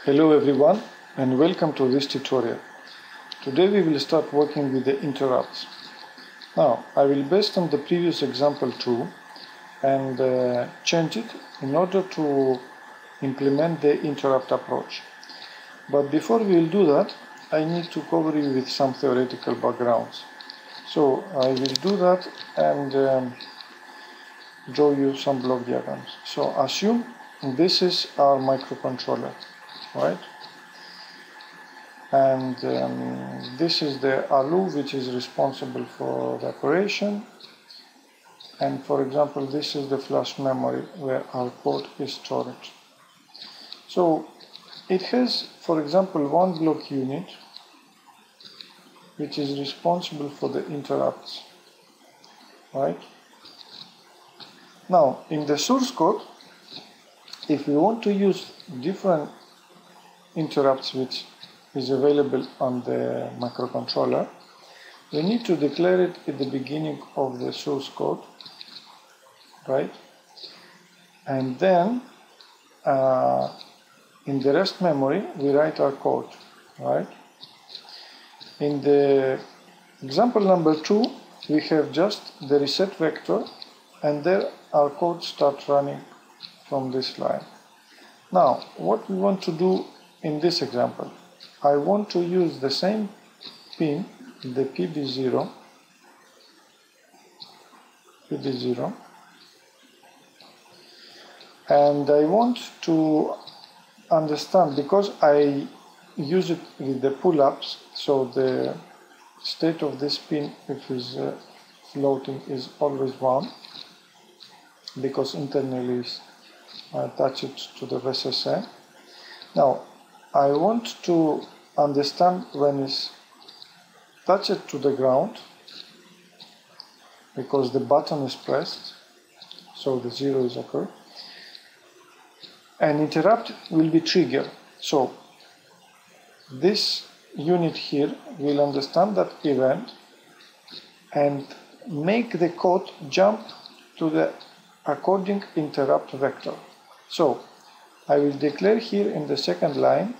Hello everyone and welcome to this tutorial. Today we will start working with the interrupts. Now I will based on the previous example too and change it in order to implement the interrupt approach. But before we will do that, I need to cover you with some theoretical backgrounds. So I will do that and draw you some block diagrams. So assume this is our microcontroller, right? And this is the ALU which is responsible for the operation, and for example this is the flash memory where our code is stored. So it has, for example, one block unit which is responsible for the interrupts, right? Now in the source code, if we want to use different interrupts which is available on the microcontroller, we need to declare it at the beginning of the source code, right? And then in the rest memory we write our code, right? In the example number 2 we have just the reset vector, and there our code starts running from this line. Now what we want to do in this example, I want to use the same pin, the PB0, and I want to understand, because I use it with the pull-ups, so the state of this pin, if is floating, is always 1, because internally is attached to the VSSN. Now I want to understand when it's touched to the ground, because the button is pressed, so the 0 is occurred. An interrupt will be triggered. So this unit here will understand that event and make the code jump to the according interrupt vector. So I will declare here in the second line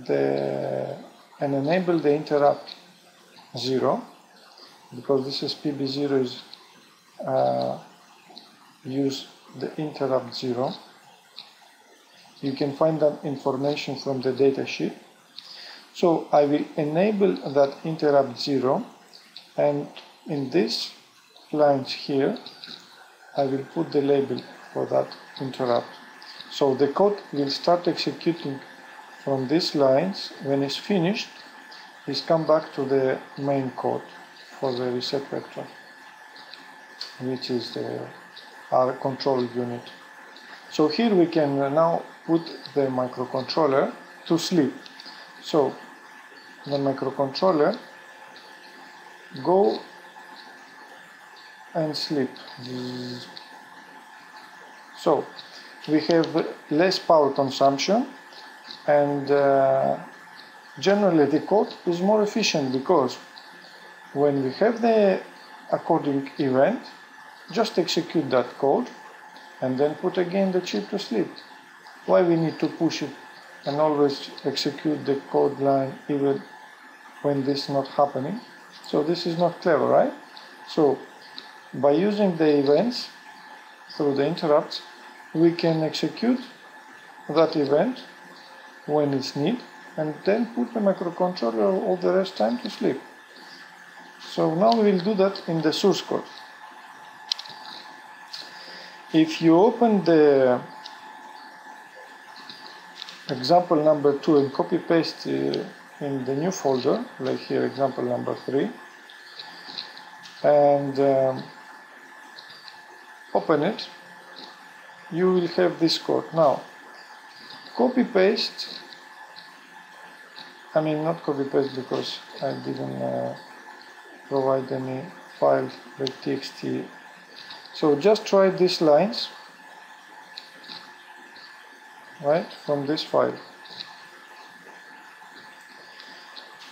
and enable the interrupt 0, because this is PB0 is use the interrupt 0. You can find that information from the data sheet. So I will enable that interrupt 0, and in these lines here I will put the label for that interrupt. So the code will start executing from these lines. When it's finished, it's come back to the main code for the reset vector, which is our control unit. So here we can now put the microcontroller to sleep. So the microcontroller go and sleep. So we have less power consumption, and generally the code is more efficient, because when we have the according event, just execute that code and then put again the chip to sleep. Why we need to push it and always execute the code line even when this is not happening? So this is not clever, right? So by using the events through the interrupts, we can execute that event when it's needed and then put the microcontroller all the rest time to sleep. So now we will do that in the source code. If you open the example number 2 and copy paste in the new folder, like here example number 3, and open it, you will have this code. Now copy paste, I mean not copy paste because I didn't provide any file like txt. So just try these lines, right, from this file,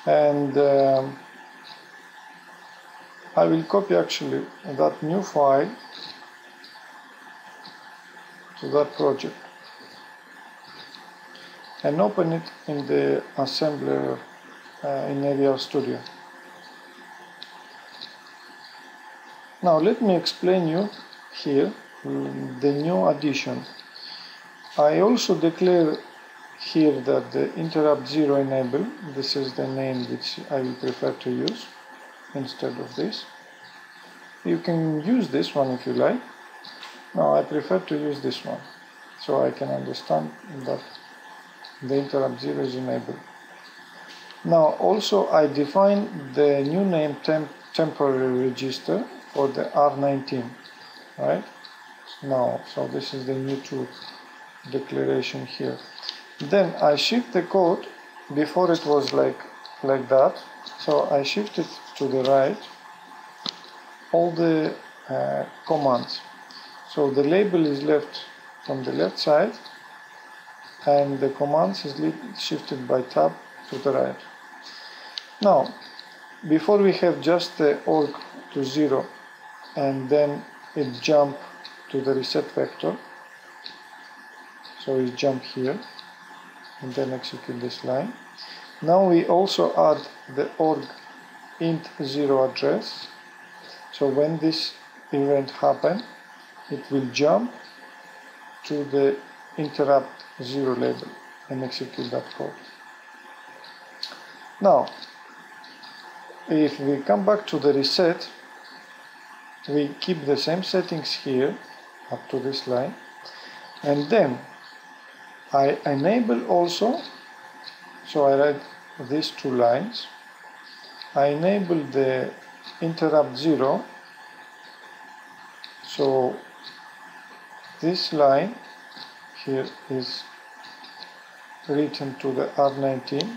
and I will copy actually that new file to that project. and open it in the assembler in AVR Studio. Now let me explain you here the new addition. I also declare here that the interrupt 0 enable, this is the name which I will prefer to use instead of this. You can use this one if you like. No, I prefer to use this one, so I can understand that the interrupt 0 is enabled. Now also I define the new name temporary register for the R19, right? Now, so this is the new tool declaration here. Then I shift the code. Before it was like that, so I shift it to the right, all the commands. So the label is left from the left side, and the commands is shifted by tab to the right. Now, before we have just the org to 0, and then it jump to the reset vector. So it jump here, and then execute this line. Now we also add the org int 0 address. So when this event happen, it will jump to the interrupt 0 label and execute that code. Now, if we come back to the reset, we keep the same settings here up to this line, and then I enable also, so I write these two lines. I enable the interrupt 0, so this line here is written to the R19,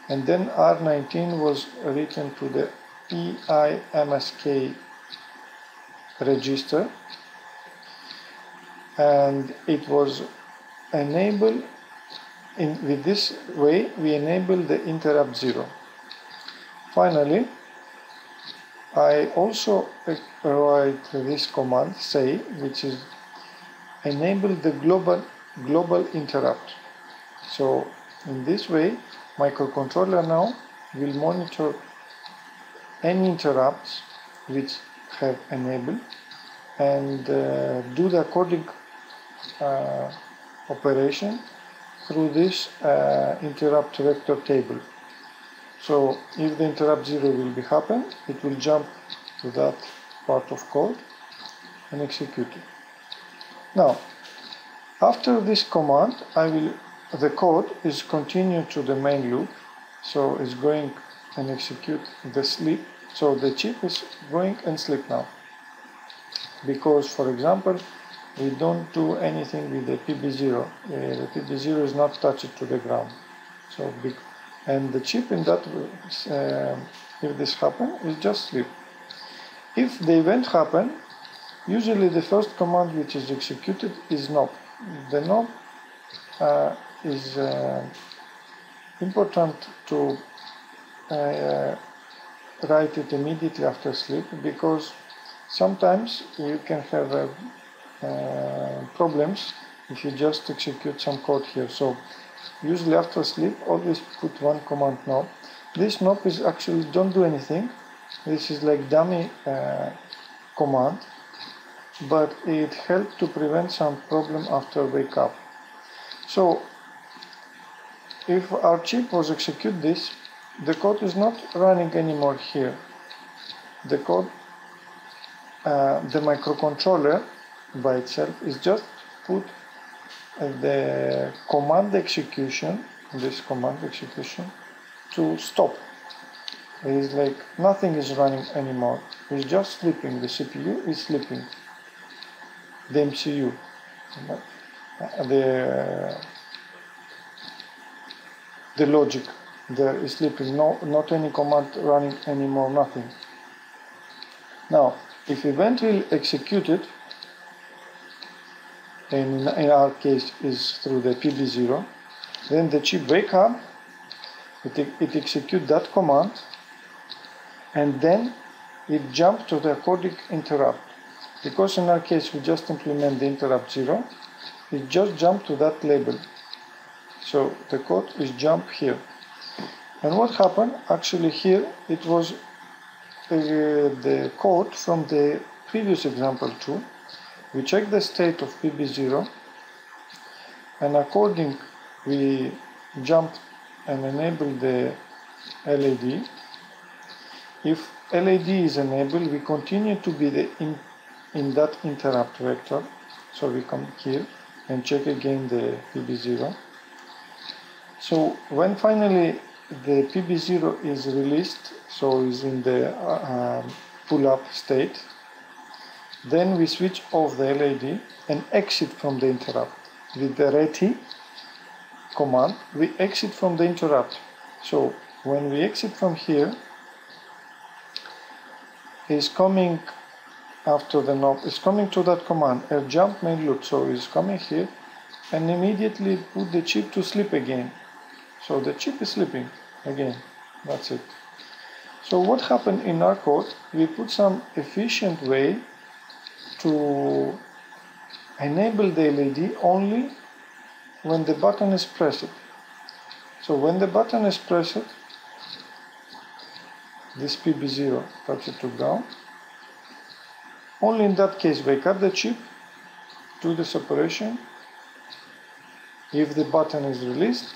and then R19 was written to the EIMSK register, and it was enabled with this way. We enable the interrupt 0. Finally, I also write this command say, which is enable the global interrupt. So in this way, microcontroller now will monitor any interrupts which have enabled and do the according operation through this interrupt vector table. So if the interrupt 0 will be happen, it will jump to that part of code and execute it. Now, after this command, the code is continue to the main loop, so it's going and execute the sleep. So the chip is going and sleep now, because, for example, we don't do anything with the PB0. The PB0 is not touched to the ground. So and the chip in that, if this happen, is just sleep. If the event happen, usually the first command which is executed is NOP. The NOP is important to write it immediately after sleep, because sometimes you can have problems if you just execute some code here. So usually after sleep, always put one command NOP. This NOP is actually don't do anything. This is like dummy command, but it helps to prevent some problem after wake up. So if our chip was execute this, the code is not running anymore here. The code, the microcontroller by itself is just put the command execution, this command execution, to stop. It is like nothing is running anymore. It's just sleeping. The CPU is sleeping. The MCU, the logic there is sleeping. No, not any command running anymore. Nothing. Now, if event will execute it, and in our case is through the PB0, then the chip wake up, it execute that command, and then it jump to the according interrupt. Because in our case we just implement the interrupt 0, it just jump to that label. So the code is jump here. And what happened? Actually here it was the code from the previous example too. We check the state of PB0, and according we jump and enable the LAD. If LAD is enabled, we continue to be in that interrupt vector. So we come here and check again the PB0. So when finally the PB0 is released, so is in the pull-up state, then we switch off the LAD and exit from the interrupt. With the RETI command, we exit from the interrupt. So when we exit from here, is coming after the knob, is coming to that command, jump main loop. So is coming here and immediately put the chip to sleep again. So the chip is sleeping again. That's it. So what happened in our code? We put some efficient way to enable the LED only when the button is pressed. So when the button is pressed, this PB0 touch it to ground. Only in that case wake up the chip, do the separation. If the button is released,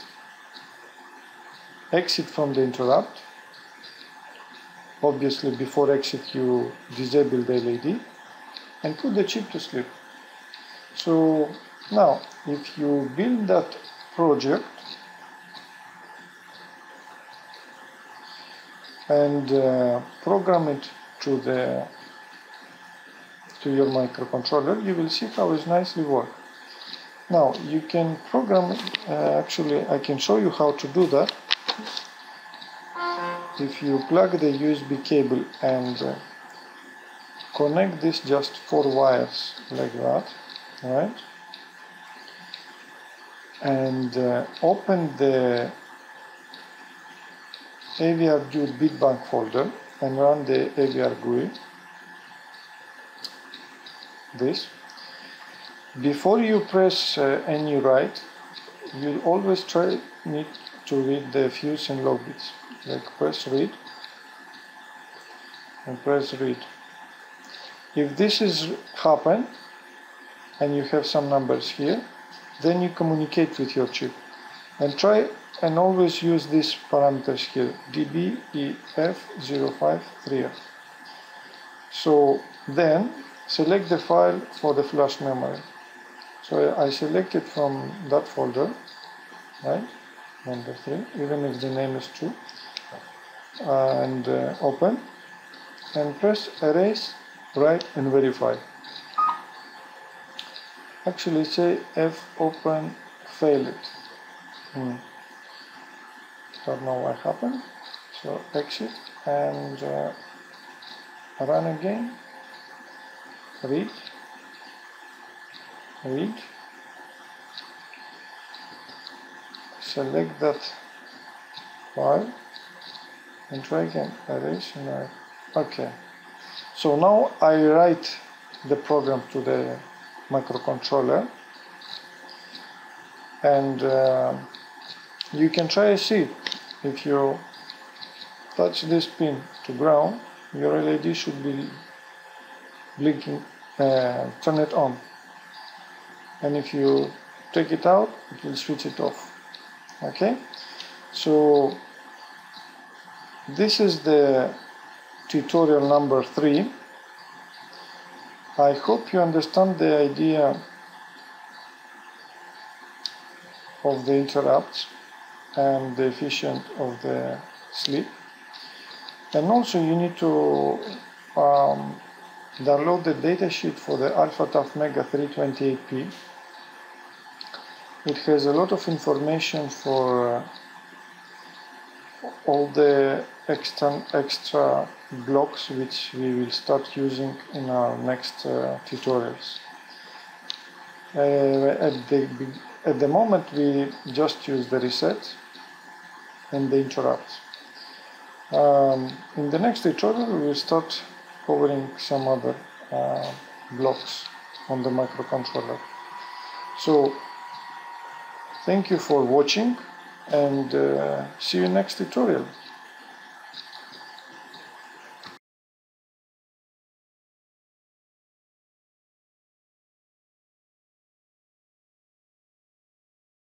exit from the interrupt. Obviously before exit you disable the LED and put the chip to sleep. So now if you build that project and program it to your microcontroller, you will see how it nicely works. Now you can program it, actually I can show you how to do that. If you plug the USB cable and connect this just 4 wires like that, right? And open the AVR Dual bitbank folder and run the AVR GUI. This. Before you press any write, you always need to read the fuse and log bits. Like press read and press read. If this is happen and you have some numbers here, then you communicate with your chip and try and always use these parameters here, DBEF053F. So then select the file for the flash memory. So I select it from that folder, right? Number 3, even if the name is 2, and open and press erase, write and verify. Actually say F open failed. Don't know what happened. So exit and run again. Read. Select that file and try again. Erase and write. Okay. So now I write the program to the microcontroller, and you can try to see if you touch this pin to ground, your LED should be blinking, turn it on, and if you take it out, it will switch it off. Okay, so this is the tutorial number 3. I hope you understand the idea of the interrupts and the efficient of the sleep. And also you need to download the datasheet for the AlphaTough Mega 328P. It has a lot of information for all the extra blocks which we will start using in our next tutorials. At the moment we just use the reset and the interrupts. In the next tutorial we will start covering some other blocks on the microcontroller. So Thank you for watching, and see you next tutorial.